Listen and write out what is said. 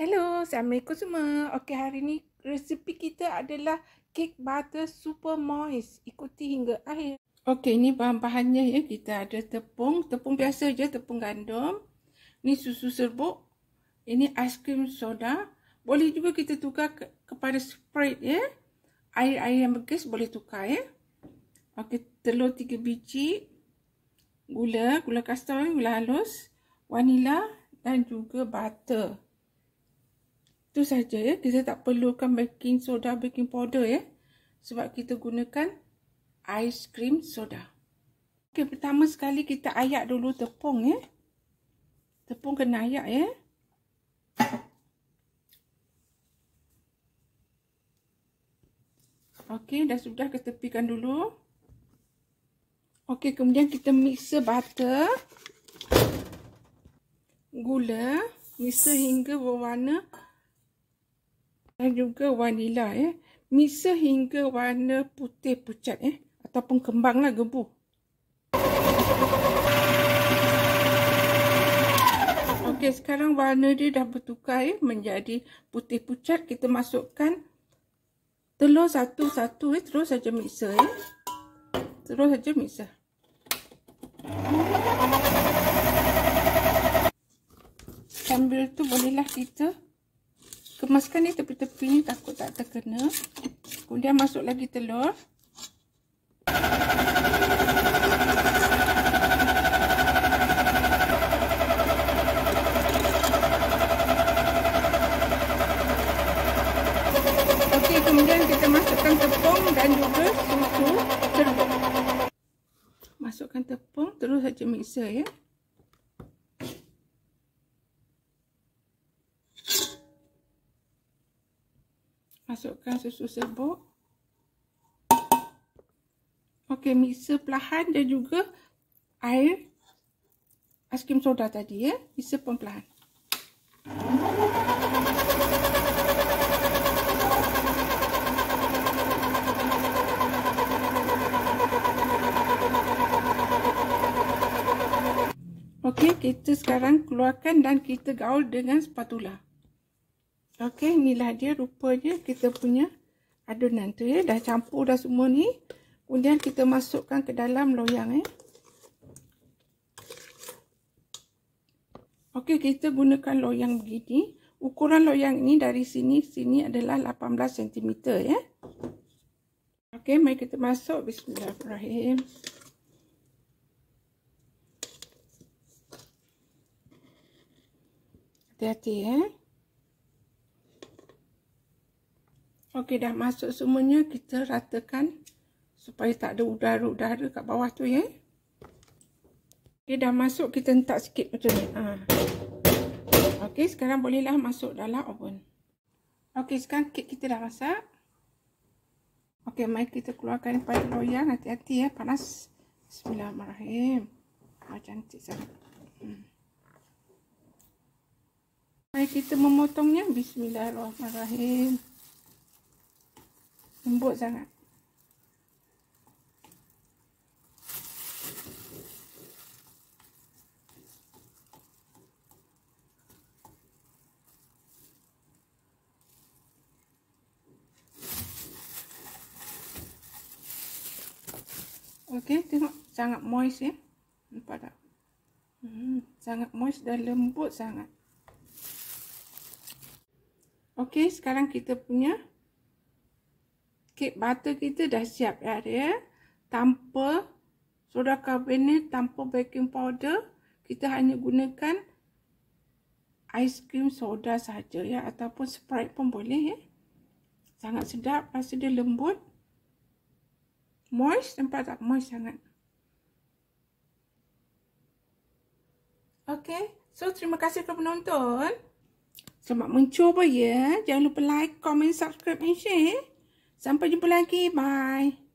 Hello, Assalamualaikum semua. Okey, hari ni resipi kita adalah kek butter super moist. Ikuti hingga akhir. Okey, ni bahan-bahannya ya. Kita ada tepung biasa je, tepung gandum. Ni susu serbuk. Ini aiskrim soda. Boleh juga kita tukar kepada Sprite ya. Air-air yang bekas boleh tukar ya. Okey, telur 3 biji. Gula kastor, gula halus, vanila dan juga butter. Itu saja ya, kita tak perlukan baking soda, baking powder ya. Sebab kita gunakan aiskrim soda. Okey, pertama sekali kita ayak dulu tepung ya. Tepung kena ayak ya. Okey, dah sudah kita tepikan dulu. Okey, kemudian kita mixer butter, gula, mixer hingga berwarna dan juga vanila ya. Mixer hingga warna putih pucat ya, ataupun kembanglah gebu. Okey, sekarang warna dia dah bertukar ya, menjadi putih pucat. Kita masukkan telur satu-satu ya, terus saja mixer ya. Terus saja mixer. Sambil tu bolehlah kita kemaskan ni tepi-tepi ni, takut tak terkena. Kemudian masuk lagi telur. Okey, kemudian kita masukkan tepung dan juga susu serbuk. Masukkan tepung, terus saja mixer ya. Masukkan susu serbuk. Okey, mixer perlahan dan juga air aiskrim soda tadi ya. Mixer perlahan. Okey, kita sekarang keluarkan dan kita gaul dengan spatula. Okey, inilah dia rupanya kita punya adunan tu ya. Dah campur dah semua ni. Kemudian kita masukkan ke dalam loyang ya. Okey, kita gunakan loyang begini. Ukuran loyang ini dari sini adalah 18 cm ya. Okey, mari kita masuk. Bismillahirrahmanirrahim. Hati-hati ya. Okey, dah masuk semuanya, kita ratakan supaya tak ada udara-udara kat bawah tu ya. Okey, dah masuk, kita hentak sikit macam ni. Okey, sekarang bolehlah masuk dalam oven. Okey, sekarang kek kita dah masak. Okey, mari kita keluarkan daripada loyang. Hati-hati ya, panas. Bismillahirrahmanirrahim. Cantik sangat. Mari kita memotongnya. Bismillahirrahmanirrahim. Lembut sangat. Okey, tengok sangat moist ya. Nampak tak? Sangat moist dan lembut sangat. Okey, sekarang kita punya kek butter kita dah siap ya. Tanpa soda karbonat, tanpa baking powder. Kita hanya gunakan aiskrim soda saja ya, ataupun Sprite pun boleh ya. Sangat sedap, rasa dia lembut. Moist, nampak tak? Moist sangat. Okey, so terima kasih kerana menonton. Selamat mencuba ya. Jangan lupa like, comment, subscribe dan share. Sampai jumpa lagi. Bye.